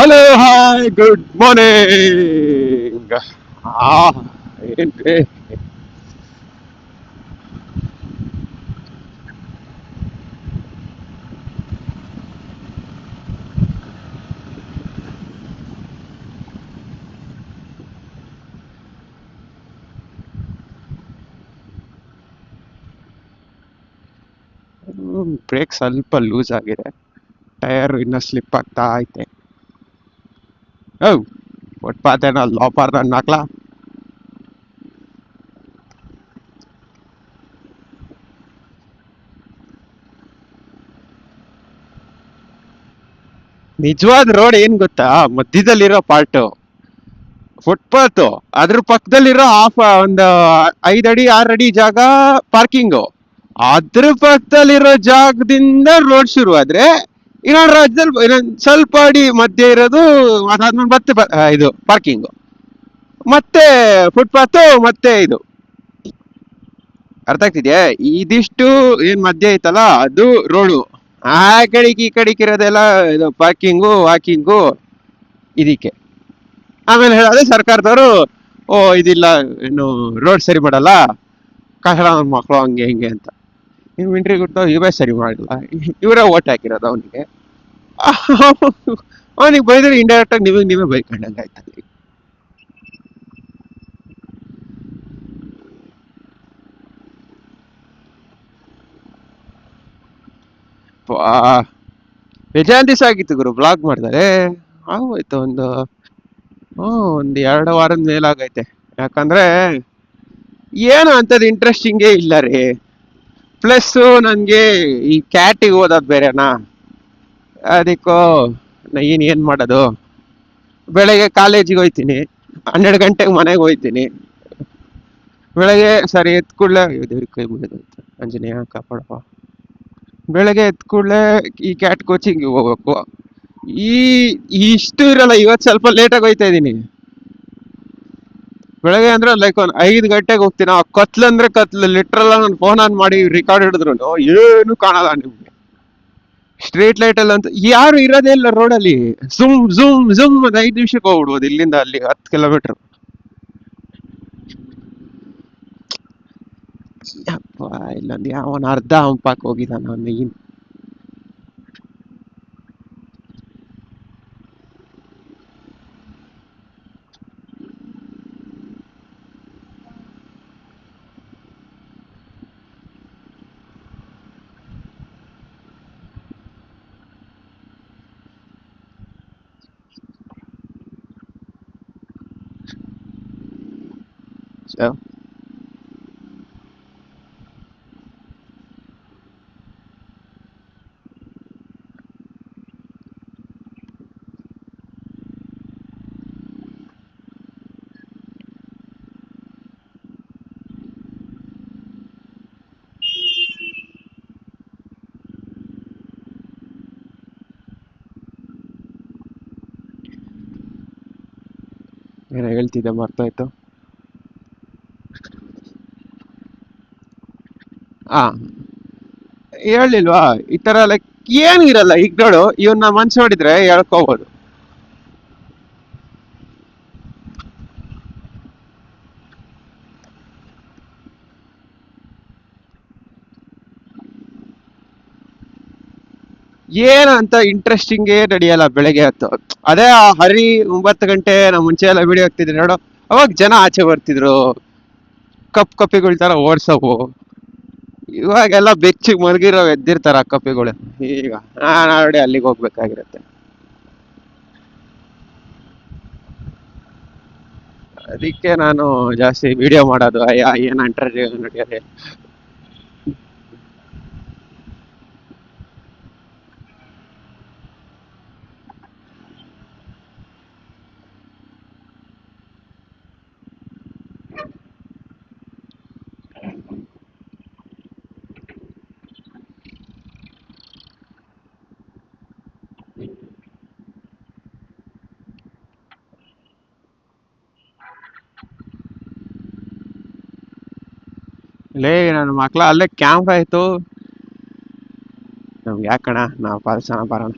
Hello hi good morning. ಆ ಏನ್ರಿ break ಸ್ವಲ್ಪ ಲೂಸ್ ಆಗಿದೆ. ಟೈರ್ ಇನ್ನ ಸ್ಲಿಪ್ ಆಗ್ತಾ ಐತೆ. ಓ ಫುಟ್ಪಾತ್ ಏನೋ ಲೋಪರ್ ನನ್ನ ಹಾಕ್ಲಾ. ನಿಜವಾದ ರೋಡ್ ಏನ್ ಗೊತ್ತಾ, ಮಧ್ಯದಲ್ಲಿರೋ ಪಾರ್ಟ್ ಫುಟ್ಪಾತ್, ಅದ್ರ ಪಕ್ಕದಲ್ಲಿರೋ ಒಂದು 5 ಅಡಿ 6 ಅಡಿ ಜಾಗ ಪಾರ್ಕಿಂಗು. ಅದ್ರ ಪಕ್ಕದಲ್ಲಿರೋ ಜಾಗದಿಂದ ರೋಡ್ ಶುರು ಆದ್ರೆ ಇನ್ನೊಂದು ರಾಜ್ಯದಲ್ಲಿ ಇನ್ನೊಂದ್ ಸ್ವಲ್ಪ ಅಡಿ ಮಧ್ಯೆ ಇರೋದು, ಅದಾದ್ಮೇಲೆ ಮತ್ತೆ ಇದು ಪಾರ್ಕಿಂಗ್, ಮತ್ತೆ ಫುಟ್ಪಾತ್, ಮತ್ತೆ ಇದು. ಅರ್ಥ ಆಗ್ತಿದ್ಯಾ? ಇದಿಷ್ಟು ಏನ್ ಮಧ್ಯೆ ಐತಲ್ಲ ಅದು ರೋಡು. ಆ ಕಡೆಗೆ ಈ ಕಡೆಗೆ ಇರೋದೆಲ್ಲ ಇದು ಪಾರ್ಕಿಂಗು ವಾಕಿಂಗು ಇದಕ್ಕೆ. ಆಮೇಲೆ ಹೇಳೋದು ಸರ್ಕಾರದವರು, ಓ ಇದಿಲ್ಲ ಇನ್ನು ರೋಡ್ ಸರಿ ಮಾಡಲ್ಲ, ಕನ್ನಡ ಮಕ್ಕಳು ಹಂಗೆ ಹಿಂಗೆ ಅಂತ. ನೀವು ಮಿಂಟ್ರಿ ಕೊಟ್ಟು ಇವೇ ಸರಿ ಮಾಡಿಲ್ಲ, ಇವರೇ ಓಟ್ ಹಾಕಿರೋದು ಅವನಿಗೆ. ಅವನಿಗೆ ಬೈದ್ರೆ ಇಂಡೈರೆಕ್ಟ್ ಆಗಿ ನೀವೇ ಬೈಕೊಂಡಂಗೆ ಆಯ್ತದೆ. ಬೇಜಾನ್ ದಿವಸ ಆಗಿತ್ತು ಗುರು ಬ್ಲಾಗ್ ಮಾಡ್ತಾರೆ. ಆಗೋಯ್ತು ಒಂದು 2 ವಾರದ ಮೇಲಾಗೈತೆ. ಯಾಕಂದ್ರೆ ಏನು ಅಂತದ್ ಇಂಟ್ರೆಸ್ಟಿಂಗೇ ಇಲ್ಲ ರೀ. ಪ್ಲಸ್ ನನ್ಗೆ ಈ ಕ್ಯಾಟಿಗೆ ಓದೋದ್ ಬೇರೆನಾ, ಅದಕ್ಕೋ ಏನ್ ಮಾಡೋದು. ಬೆಳಗ್ಗೆ ಕಾಲೇಜಿಗೆ ಹೋಯ್ತೀನಿ, 12 ಗಂಟೆಗೆ ಮನೆಗೆ ಹೋಯ್ತೀನಿ. ಬೆಳಗ್ಗೆ ಸರಿ ಎತ್ ಕೂಡ್ಲೆ ದೇವ್ರಿಗೆ ಕೈ ಮುಗಿದೋಯ್ತು, ಆಂಜನೇಯ ಕಾಪಾಡಪ್ಪ. ಬೆಳಗ್ಗೆ ಎತ್ ಕೂಡ್ಲೆ ಈ ಕ್ಯಾಟ್ ಕೋಚಿಂಗ್ ಹೋಗ್ಬೇಕು. ಈ ಇಷ್ಟು ಇರಲ್ಲ, ಇವತ್ತು ಸ್ವಲ್ಪ ಲೇಟಾಗಿ ಹೋಯ್ತಾ ಇದೀನಿ. ಬೆಳಗ್ಗೆ ಅಂದ್ರೆ ಲೈಕ್ 5 ಗಂಟೆಗೆ ಹೋಗ್ತೀನಿ. ಆ ಕತ್ಲು ಅಂದ್ರೆ ಕತ್ಲು, ಲಿಟ್ರಲ್ ನಾನು ಫೋನ್ ಆನ್ ಮಾಡಿ ರೆಕಾರ್ಡ್ ಹಿಡಿದ್ರು ಏನು ಕಾಣಲ್ಲ ನಿಮ್ಗೆ. ಸ್ಟ್ರೀಟ್ ಲೈಟ್ ಅಲ್ಲಿ ಅಂತ ಯಾರು ಇರೋದೇ ಇಲ್ಲ ರೋಡಲ್ಲಿ. ಝುಮ್ ಝುಮ್ ಝುಮ್ 5 ನಿಮಿಷಕ್ಕೆ ಹೋಗ್ಬಿಡ್ಬೋದು ಇಲ್ಲಿಂದ ಅಲ್ಲಿ 10 ಕಿಲೋಮೀಟರ್. ಯಪ್ಪ, ಇಲ್ಲೊಂದು ಯಾವನ ಅರ್ಧ ಹಂಪಾಕ್ ಹೋಗಿದ್ದಾನ ಅವನು. So, ಏನೋ ಹೇಳ್ತಿದ್ದೆ ಮರ್ತೋಯ್ತು. ಆ ಹೇಳಿಲ್ವಾ ಈ ತರ ಲೈಕ್ ಏನು ಇರಲ್ಲ. ಈಗ ನೋಡು, ಇವನ್ನ ಮನ್ಸು ಮಾಡಿದ್ರೆ ಹೇಳ್ಕೋಬಹುದು. ಏನು ಅಂತ ಇಂಟ್ರೆಸ್ಟಿಂಗೇ ನಡೆಯಲ್ಲ ಬೆಳಗ್ಗೆ ಹೊತ್ತು. ಅದೇ ಆ 9 ಗಂಟೆ ನಾವು ಮುಂಚೆ ಎಲ್ಲ ವಿಡಿಯೋ ಹಾಕ್ತಿದ್ರಿ ನೋಡು, ಅವಾಗ ಜನ ಆಚೆ ಬರ್ತಿದ್ರು, ಕಪ್ಪಿಗಳ ತರ ಓಡ್ಸವು. ಇವಾಗೆಲ್ಲ ಬೆಚ್ಚಿಗೆ ಮಲಗಿರೋ ಎದ್ದಿರ್ತಾರ ಆ ಕಪ್ಪಿಗಳು. ಈಗ ನಾನು ಆಲ್ರೆಡಿ ಅಲ್ಲಿಗೆ ಹೋಗ್ಬೇಕಾಗಿರತ್ತೆ. ಅದಕ್ಕೆ ನಾನು ಜಾಸ್ತಿ ವಿಡಿಯೋ ಮಾಡೋದು. ಅಯ್ಯ ಏನ್ ಅಂಟ್ರೆ ನಡೆಯೋದೆ. ಲೇ ನನ್ನ ಮಕ್ಳ ಅಲ್ಲೇ ಕ್ಯಾಂಪ್ ಆಯ್ತು. ನಮ್ಗೆ ಯಾಕಣ, ನಾವು ಪಾಲ್ಸೋಣ ಬರೋಣ.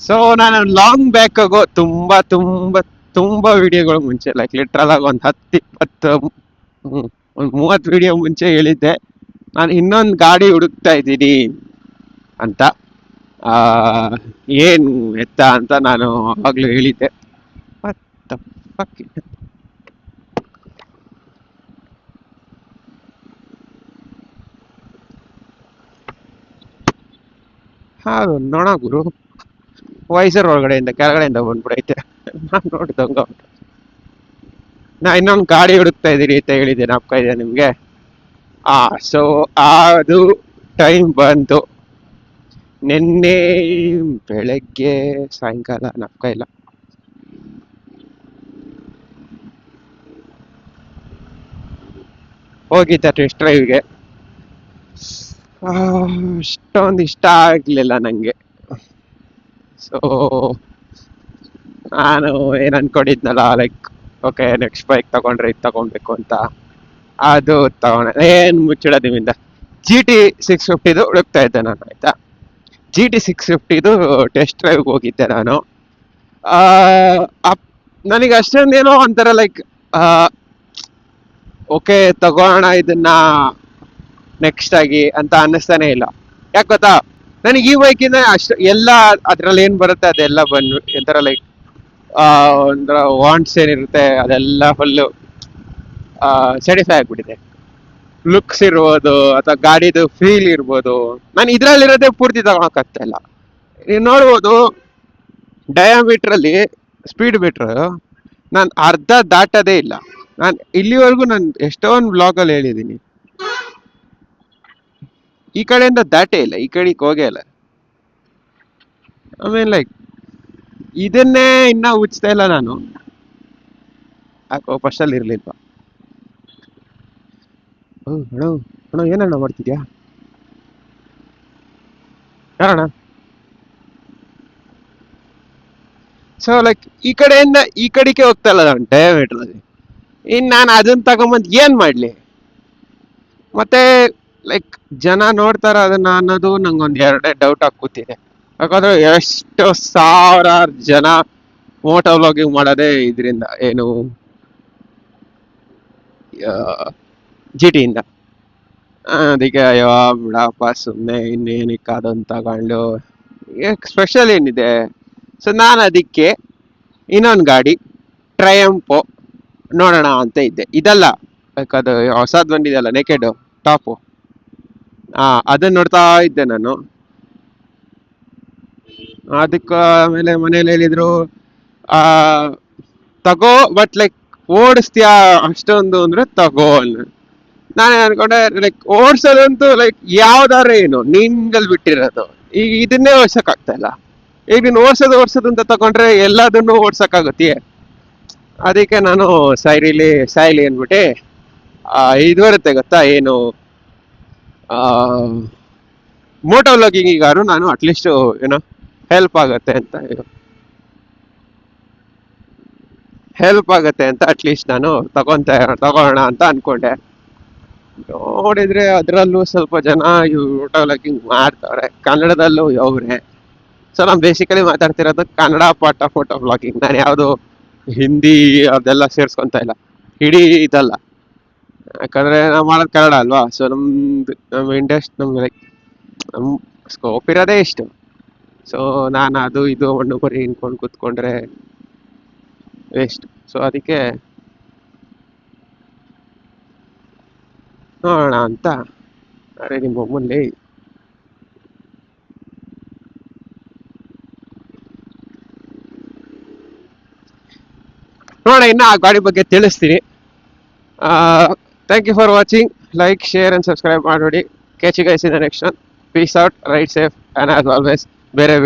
ಸೊ ನಾನು ಲಾಂಗ್ ಬ್ಯಾಕ್ ಆಗೋ ತುಂಬಾ ತುಂಬಾ ತುಂಬಾ ವಿಡಿಯೋಗಳು ಮುಂಚೆ ಲೈಕ್ ಲಿಟ್ರಲ್ ಆಗಿ ಒಂದು 10-20 ಒಂದು 30 ವಿಡಿಯೋ ಮುಂಚೆ ಹೇಳಿದ್ದೆ ನಾನು ಇನ್ನೊಂದು ಗಾಡಿ ಹುಡುಕ್ತಾ ಇದ್ದೀನಿ ಅಂತ. ಆ, ಏನು ಎತ್ತ ಅಂತ ನಾನು ಆಗ್ಲೂ ಹೇಳಿದ್ದೆ. What the fuck? ಹೌದು ನೋಡ ಗುರು, ವೈಸರ್ ಒಳಗಡೆಯಿಂದ ಕೆಳಗಡೆಯಿಂದ ಬಂದ್ಬಿಡೈತೆ. ನಾನು ನೋಡ್ದಂಗ ನಾ ಇನ್ನೊಂದು ಗಾಡಿ ಹುಡುಕ್ತಾ ಇದ್ದೀರಿ ಅಂತ ಹೇಳಿದ್ದೆ, ನಾಪ್ಕ ಇದೆ ನಿಮ್ಗೆ. ಸೊ ಅದು ಟೈಮ್ ಬಂತು ನಿನ್ನೆ ಬೆಳಗ್ಗೆ ಸಾಯಂಕಾಲ, ನಾಪ್ಕ ಇಲ್ಲ. ಹೋಗಿದ್ದ ಟೆಸ್ಟ್ ಡ್ರೈವ್ಗೆ. ಅಷ್ಟೊಂದು ಇಷ್ಟ ಆಗ್ಲಿಲ್ಲ ನಂಗೆ. ಸೊ ನಾನು ಏನ್ ಅನ್ಕೊಂಡಿದ್ನಲ್ಲ, ಲೈಕ್ ಓಕೆ ನೆಕ್ಸ್ಟ್ ಬೈಕ್ ತಗೊಂಡ್ರೆ ಇದು ತಗೊಬೇಕು ಅಂತ, ಅದು ತಗೊಂಡೆ. ಏನ್ ಮುಚ್ಚಿಡೋದು ನಿಮ್ಮಿಂದ. GT 650 ಹುಡುಕ್ತಾ ಇದ್ದೆ ನಾನು, ಆಯ್ತಾ. GT 650 ಟೆಸ್ಟ್ ಡ್ರೈವ್ ಹೋಗಿದ್ದೆ ನಾನು. ನನಗೆ ಅಷ್ಟೊಂದೇನೋ ಒಂಥರ ಲೈಕ್ ಓಕೆ ತಗೋಣ ಇದನ್ನ ನೆಕ್ಸ್ಟ್ ಆಗಿ ಅಂತ ಅನ್ನಿಸ್ತಾನೆ ಇಲ್ಲ. ಯಾಕೆ ಗೊತ್ತಾ, ನನಗೆ ಈ ಬೈಕಿಂದ ಅಷ್ಟು ಎಲ್ಲ ಅದ್ರಲ್ಲಿ ಏನ್ ಬರುತ್ತೆ ಅದೆಲ್ಲ ಬಂದು ಒಂಥರ ಲೈಕ್ ಒಂಥರ ವಾಂಟ್ಸ್ ಏನಿರುತ್ತೆ ಅದೆಲ್ಲ ಫುಲ್ಲು ಸ್ಯಾಟಿಸ್ಫೈ ಆಗ್ಬಿಟ್ಟಿದೆ. ಲುಕ್ಸ್ ಇರ್ಬೋದು ಅಥವಾ ಗಾಡಿದು ಫೀಲ್ ಇರ್ಬೋದು, ನಾನು ಇದ್ರಲ್ಲಿರೋದೇ ಪೂರ್ತಿ ತಗೊಳಕ್ಕಾಗ್ತಾ ಇಲ್ಲ. ನೀವು ನೋಡ್ಬೋದು ಡಯಾಮೀಟರ್ ಅಲ್ಲಿ ಸ್ಪೀಡ್ ಮೀಟರ್ ನಾನು ಅರ್ಧ ದಾಟದೇ ಇಲ್ಲ. ನಾನು ಇಲ್ಲಿವರೆಗೂ ನಾನು ಎಷ್ಟೊಂದು ಬ್ಲಾಗಲ್ಲಿ ಹೇಳಿದ್ದೀನಿ, ಈ ಕಡೆಯಿಂದ ದಾಟೇ ಇಲ್ಲ, ಈ ಕಡೆಗೆ ಹೋಗೇ ಇಲ್ಲ. ಆಮೇಲೆ ಲೈಕ್ ಇದನ್ನೇ ಇನ್ನ ಉಚ್ತಾ ಇಲ್ಲ ನಾನು. ಯಾಕೋ ಫಸ್ಟಲ್ಲಿ ಇರ್ಲಿಲ್ವಾ. ಅಣ್ಣ ಅಣ್ಣ ಏನಣ್ಣ ಮಾಡ್ತಿದ್ಯಾ ಯಾರಣ್ಣ? ಸೊ ಲೈಕ್ ಈ ಕಡೆಯಿಂದ ಈ ಕಡೆಗೆ ಹೋಗ್ತಾ ಇಲ್ಲ ನಾನು ಡಯಾಮೀಟರ್ ಅಲ್ಲಿ. ಇನ್ ನಾನು ಅದನ್ನ ತಗೊಂಬಂದ್ ಏನ್ ಮಾಡ್ಲಿ? ಮತ್ತೆ ಲೈಕ್ ಜನ ನೋಡ್ತಾರ ಅದನ್ನ ಅನ್ನೋದು ನಂಗೊಂದ್ ಎರಡೇ ಡೌಟ್ ಆಗಿ ಕೂತಿದೆ. ಯಾಕಂದ್ರೆ ಎಷ್ಟು ಸಾವಿರಾರು ಜನ ಮೋಟೋ ವ್ಲಾಗಿಂಗ್ ಮಾಡೋದೇ ಇದರಿಂದ, ಏನು GT ಇಂದ. ಅದಕ್ಕೆ ಅಯ್ಯೋ ಬಿಡಪ್ಪ ಸುಮ್ಮನೆ ಇನ್ನೇನಕ್ಕೆ ಅದನ್ನ ತಗೊಂಡು ಸ್ಪೆಷಲ್ ಏನಿದೆ. ಸೊ ನಾನು ಅದಕ್ಕೆ ಇನ್ನೊಂದು ಗಾಡಿ ಟ್ರಯಂಪೋ ನೋಡೋಣ ಅಂತ ಇದ್ದೆ. ಇದಲ್ಲ, ಅದು ಹೊಸದ್ ಬಂದಿದೆಯಲ್ಲ ನೆಕೆಡ್ ಟಾಪು, ಅದನ್ನ ನೋಡ್ತಾ ಇದ್ದೆ ನಾನು. ಅದಕ್ಕ ಆಮೇಲೆ ಮನೇಲಿ ಹೇಳಿದ್ರು ಆ ತಗೋ, ಬಟ್ ಲೈಕ್ ಓಡಿಸ್ತೀಯಾ ಅಷ್ಟೊಂದು ಅಂದ್ರೆ ತಗೋ ಅನ್ನ. ನಾನೇ ಅನ್ಕೊಂಡೆ ಲೈಕ್ ಓಡ್ಸೋದಂತೂ ಲೈಕ್ ಯಾವ್ದಾರ ಏನು ನಿಂಗಲ್ ಬಿಟ್ಟಿರೋದು, ಈಗ ಇದನ್ನೇ ಓಡ್ಸಕ್ ಆಗ್ತಾ ಇಲ್ಲ. ಈಗ ನೀನು ಓಡ್ಸೋದು ಅಂತ ತಗೊಂಡ್ರೆ ಎಲ್ಲದನ್ನು ಓಡ್ಸಕ್ಕಾಗತ್ತೀಯ. ಅದಕ್ಕೆ ನಾನು ಸಾಯ್ಲಿ ಅಂದ್ಬಿಟ್ಟೆ ಇದು ಬರುತ್ತೆ ಗೊತ್ತಾ, ಏನು ಮೋಟೋ ವ್ಲಾಗಿಂಗಿಗಾರು ನಾನು ಅಟ್ಲೀಸ್ಟ್ ಏನೋ ಹೆಲ್ಪ್ ಆಗತ್ತೆ ಅಂತ ಅಟ್ಲೀಸ್ಟ್ ನಾನು ತಗೋಣ ಅಂತ ಅನ್ಕೊಂಡೆ. ನೋಡಿದ್ರೆ ಅದರಲ್ಲೂ ಸ್ವಲ್ಪ ಜನ ಮೋಟೋ ವ್ಲಾಗಿಂಗ್ ಮಾಡ್ತಾವ್ರೆ, ಕನ್ನಡದಲ್ಲೂ ಅವ್ರೆ. ಸೊ ನಾನು ಬೇಸಿಕಲಿ ಮಾತಾಡ್ತಿರೋದು Kannada part of photo vlogging. ನಾನು ಯಾವುದು ಹಿಂದಿ ಅದೆಲ್ಲ ಸೇರ್ಸ್ಕೊಂತ ಇಲ್ಲ, ಇಡೀ ಇದಲ್ಲ. ಯಾಕಂದ್ರೆ ನಾವು ಮಾಡೋದು ಕನ್ನಡ ಅಲ್ವಾ. ಸೊ ನಮ್ಮ ಇಂಡಸ್ಟ್ರಿ ನಮ್ಗೆ ಲೈಕ್ ನಮ್ ಸ್ಕೋಪ್ ಇರೋದೇ ಇಷ್ಟು. ಸೊ ನಾನು ಅದು ಇದು ಮಣ್ಣು ಮರಿ ಇನ್ಕೊಂಡು ಕೂತ್ಕೊಂಡ್ರೆ ವೇಸ್ಟ್. ಸೊ ಅದಕ್ಕೆ ನೋಡೋಣ ಅಂತ. ಅರೆ ನಿಮ್ಮ ಅಮ್ಮಲ್ಲಿ ನೋಡೋಣ, ಇನ್ನು ಆ ಗಾಡಿ ಬಗ್ಗೆ ತಿಳಿಸ್ತೀನಿ. Thank you for watching. Like, share and subscribe ಮಾಡಿ. Catch you guys in the next one. Peace out, ride safe, and as always, ಬೇರೆ